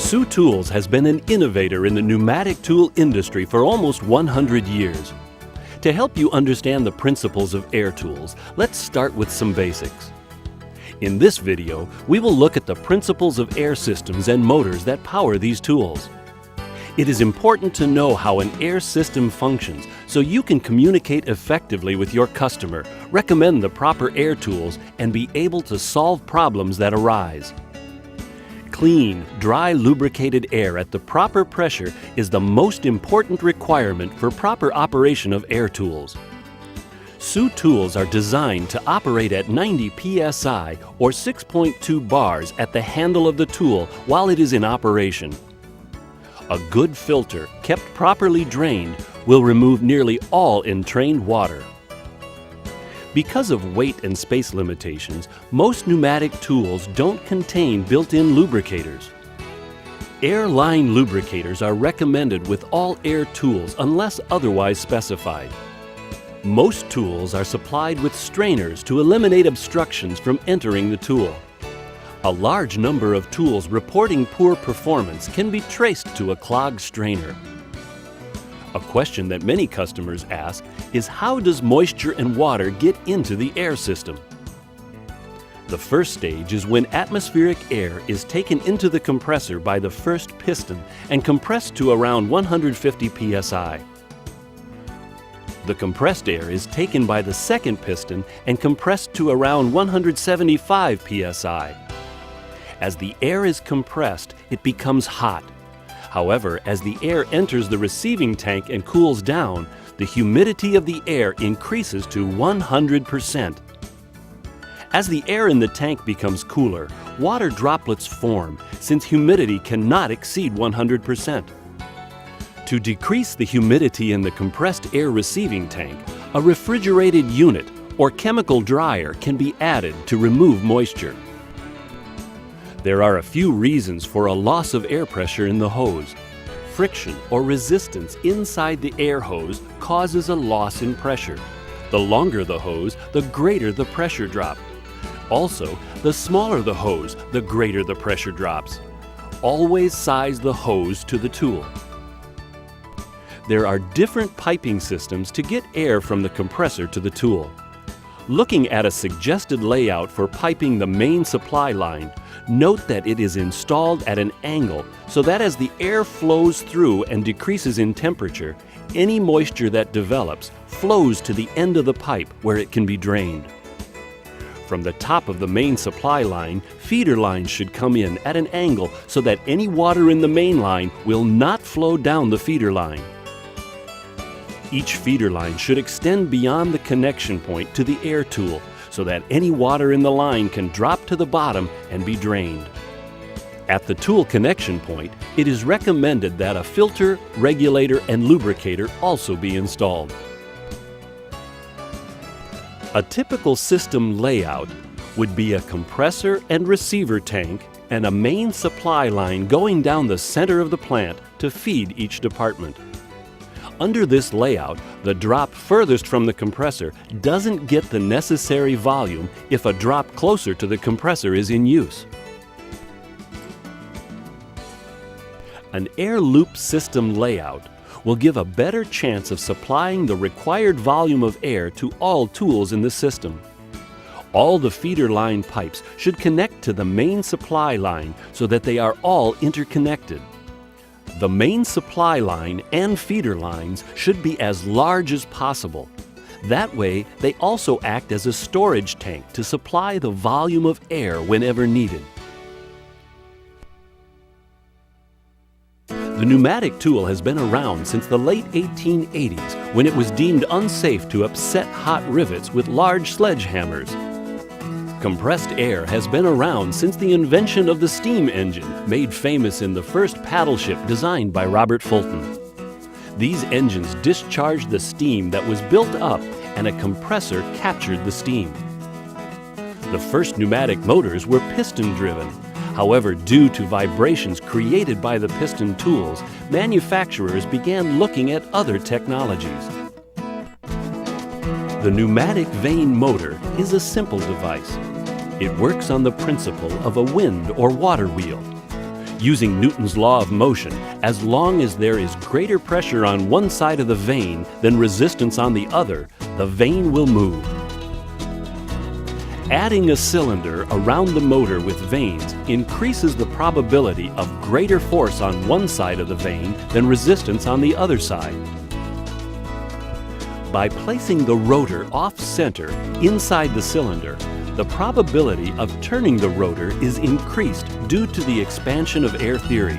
Sioux Tools has been an innovator in the pneumatic tool industry for almost 100 years. To help you understand the principles of air tools, let's start with some basics. In this video, we will look at the principles of air systems and motors that power these tools. It is important to know how an air system functions so you can communicate effectively with your customer, recommend the proper air tools, and be able to solve problems that arise. Clean, dry, lubricated air at the proper pressure is the most important requirement for proper operation of air tools. Sioux tools are designed to operate at 90 psi or 6.2 bars at the handle of the tool while it is in operation. A good filter, kept properly drained, will remove nearly all entrained water. Because of weight and space limitations, most pneumatic tools don't contain built-in lubricators. Air line lubricators are recommended with all air tools unless otherwise specified. Most tools are supplied with strainers to eliminate obstructions from entering the tool. A large number of tools reporting poor performance can be traced to a clogged strainer. A question that many customers ask is, how does moisture and water get into the air system? The first stage is when atmospheric air is taken into the compressor by the first piston and compressed to around 150 psi. The compressed air is taken by the second piston and compressed to around 175 psi. As the air is compressed, it becomes hot. However, as the air enters the receiving tank and cools down, the humidity of the air increases to 100%. As the air in the tank becomes cooler, water droplets form since humidity cannot exceed 100%. To decrease the humidity in the compressed air receiving tank, a refrigerated unit or chemical dryer can be added to remove moisture. There are a few reasons for a loss of air pressure in the hose. Friction or resistance inside the air hose causes a loss in pressure. The longer the hose, the greater the pressure drop. Also, the smaller the hose, the greater the pressure drops. Always size the hose to the tool. There are different piping systems to get air from the compressor to the tool. Looking at a suggested layout for piping the main supply line, note that it is installed at an angle so that as the air flows through and decreases in temperature, any moisture that develops flows to the end of the pipe where it can be drained. From the top of the main supply line, feeder lines should come in at an angle so that any water in the main line will not flow down the feeder line. Each feeder line should extend beyond the connection point to the air tool so that any water in the line can drop to the bottom and be drained. At the tool connection point, it is recommended that a filter, regulator, and lubricator also be installed. A typical system layout would be a compressor and receiver tank and a main supply line going down the center of the plant to feed each department. Under this layout, the drop furthest from the compressor doesn't get the necessary volume if a drop closer to the compressor is in use. An air loop system layout will give a better chance of supplying the required volume of air to all tools in the system. All the feeder line pipes should connect to the main supply line so that they are all interconnected. The main supply line and feeder lines should be as large as possible. That way, they also act as a storage tank to supply the volume of air whenever needed. The pneumatic tool has been around since the late 1880s when it was deemed unsafe to upset hot rivets with large sledgehammers. Compressed air has been around since the invention of the steam engine, made famous in the first paddle ship designed by Robert Fulton. These engines discharged the steam that was built up, and a compressor captured the steam. The first pneumatic motors were piston-driven. However, due to vibrations created by the piston tools, manufacturers began looking at other technologies. The pneumatic vane motor is a simple device. It works on the principle of a wind or water wheel. Using Newton's law of motion, as long as there is greater pressure on one side of the vane than resistance on the other, the vane will move. Adding a cylinder around the motor with vanes increases the probability of greater force on one side of the vane than resistance on the other side. By placing the rotor off-center inside the cylinder, the probability of turning the rotor is increased due to the expansion of air theory.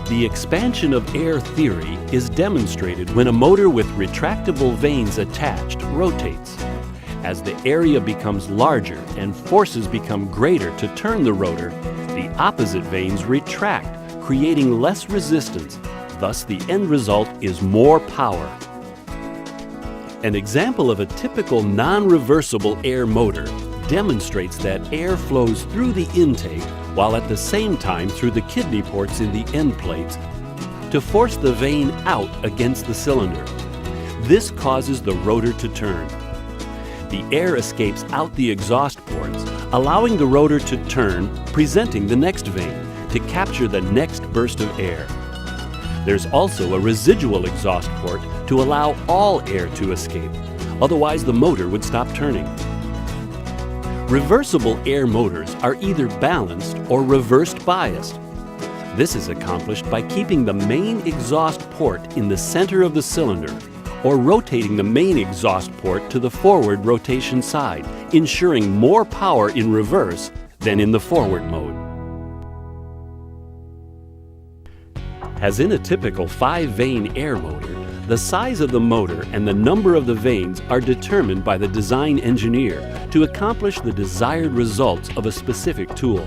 The expansion of air theory is demonstrated when a motor with retractable vanes attached rotates. As the area becomes larger and forces become greater to turn the rotor, the opposite vanes retract, creating less resistance. Thus, the end result is more power. An example of a typical non-reversible air motor demonstrates that air flows through the intake while at the same time through the kidney ports in the end plates to force the vane out against the cylinder. This causes the rotor to turn. The air escapes out the exhaust ports, allowing the rotor to turn, presenting the next vane to capture the next burst of air. There's also a residual exhaust port to allow all air to escape, otherwise the motor would stop turning. Reversible air motors are either balanced or reversed biased. This is accomplished by keeping the main exhaust port in the center of the cylinder or rotating the main exhaust port to the forward rotation side, ensuring more power in reverse than in the forward mode. As in a typical 5-vane air motor, the size of the motor and the number of the vanes are determined by the design engineer to accomplish the desired results of a specific tool.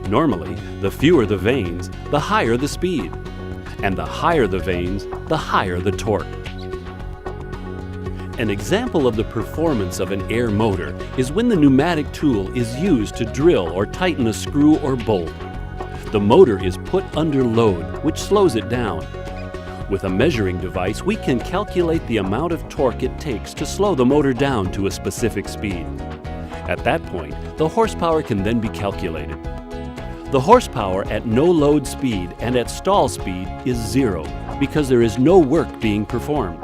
Normally, the fewer the vanes, the higher the speed. And the higher the vanes, the higher the torque. An example of the performance of an air motor is when the pneumatic tool is used to drill or tighten a screw or bolt. The motor is put under load, which slows it down. With a measuring device, we can calculate the amount of torque it takes to slow the motor down to a specific speed. At that point, the horsepower can then be calculated. The horsepower at no load speed and at stall speed is 0 because there is no work being performed.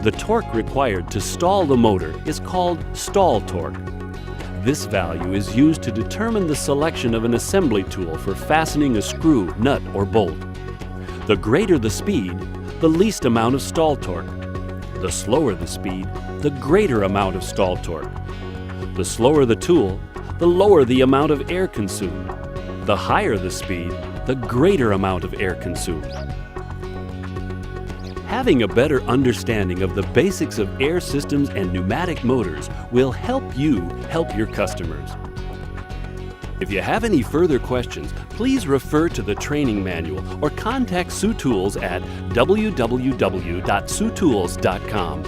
The torque required to stall the motor is called stall torque. This value is used to determine the selection of an assembly tool for fastening a screw, nut, or bolt. The greater the speed, the least amount of stall torque. The slower the speed, the greater amount of stall torque. The slower the tool, the lower the amount of air consumed. The higher the speed, the greater amount of air consumed. Having a better understanding of the basics of air systems and pneumatic motors will help you help your customers. If you have any further questions, please refer to the training manual or contact Sioux Tools at www.siouxtools.com.